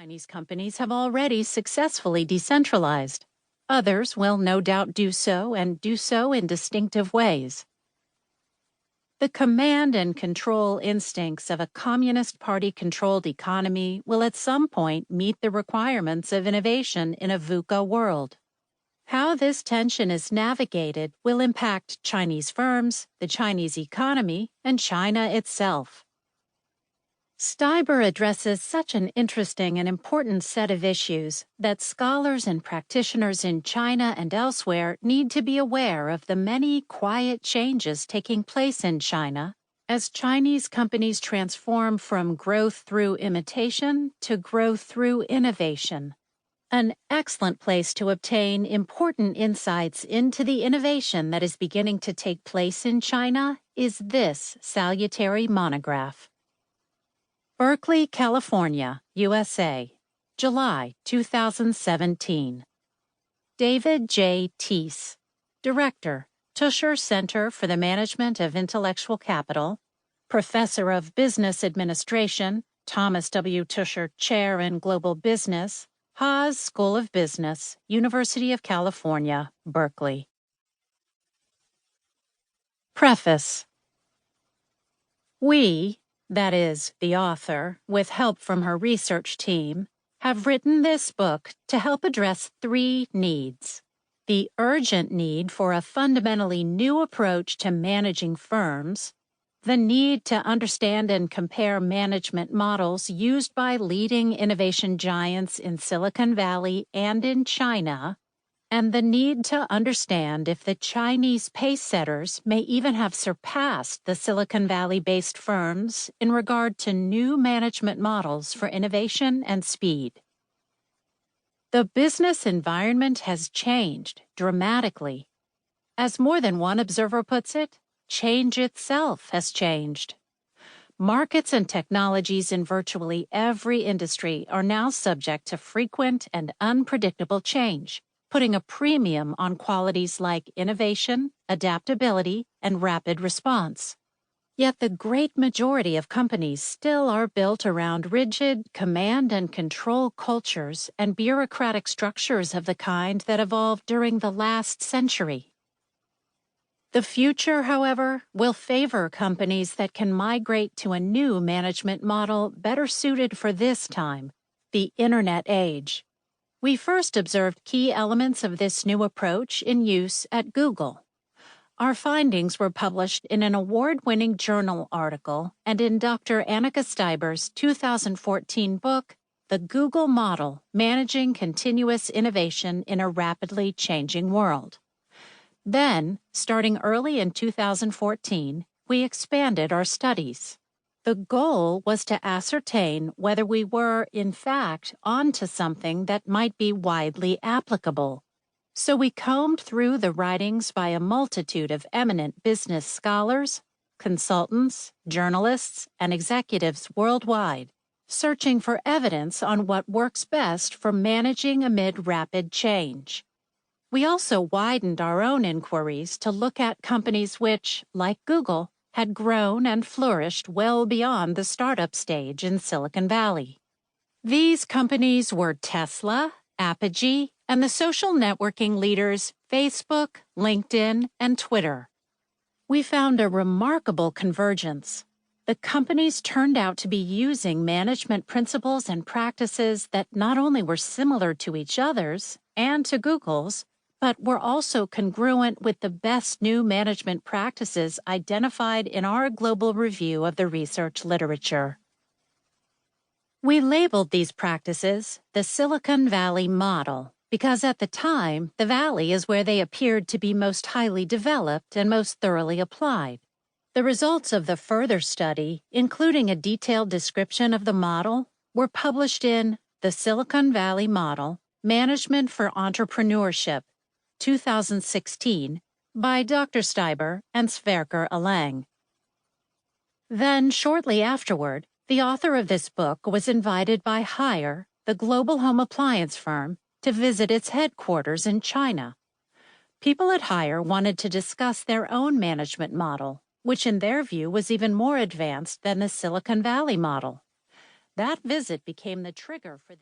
Chinese companies have already successfully decentralized. Others will no doubt do so and do so in distinctive ways. The command and control instincts of a Communist Party-controlled economy will at some point meet the requirements of innovation in a VUCA world. How this tension is navigated will impact Chinese firms, the Chinese economy, and China itself. Steiber addresses such an interesting and important set of issues that scholars and practitioners in China and elsewhere need to be aware of the many quiet changes taking place in China as Chinese companies transform from growth through imitation to growth through innovation. An excellent place to obtain important insights into the innovation that is beginning to take place in China is this salutary monograph. Berkeley, California, USA, July 2017. David J. Teese, Director, Tusher Center for the Management of Intellectual Capital, Professor of Business Administration, Thomas W. Tusher Chair in Global Business, Haas School of Business, University of California, Berkeley. Preface. We, that is, the author, with help from her research team, have written this book to help address three needs. The urgent need for a fundamentally new approach to managing firms, the need to understand and compare management models used by leading innovation giants in Silicon Valley and in China, and the need to understand if the Chinese pace-setters may even have surpassed the Silicon Valley-based firms in regard to new management models for innovation and speed. The business environment has changed dramatically. As more than one observer puts it, change itself has changed. Markets and technologies in virtually every industry are now subject to frequent and unpredictable change, putting a premium on qualities like innovation, adaptability, and rapid response. Yet the great majority of companies still are built around rigid command and control cultures and bureaucratic structures of the kind that evolved during the last century. The future, however, will favor companies that can migrate to a new management model better suited for this time, the Internet age. We first observed key elements of this new approach in use at Google. Our findings were published in an award-winning journal article and in Dr. Annika Steiber's 2014 book, The Google Model: Managing Continuous Innovation in a Rapidly Changing World. Then, starting early in 2014, we expanded our studies. The goal was to ascertain whether we were, in fact, onto something that might be widely applicable. So we combed through the writings by a multitude of eminent business scholars, consultants, journalists, and executives worldwide, searching for evidence on what works best for managing amid rapid change. We also widened our own inquiries to look at companies which, like Google, had grown and flourished well beyond the startup stage in Silicon Valley. These companies were Tesla, Apogee, and the social networking leaders Facebook, LinkedIn, and Twitter. We found a remarkable convergence. The companies turned out to be using management principles and practices that not only were similar to each other's and to Google's, but were also congruent with the best new management practices identified in our global review of the research literature. We labeled these practices the Silicon Valley model because at the time, the Valley is where they appeared to be most highly developed and most thoroughly applied. The results of the further study, including a detailed description of the model, were published in The Silicon Valley Model: Management for Entrepreneurship, 2016, by Dr. Steiber and Sverker Alang. Then, shortly afterward, the author of this book was invited by Haier, the global home appliance firm, to visit its headquarters in China. People at Haier wanted to discuss their own management model, which in their view was even more advanced than the Silicon Valley model. That visit became the trigger for this.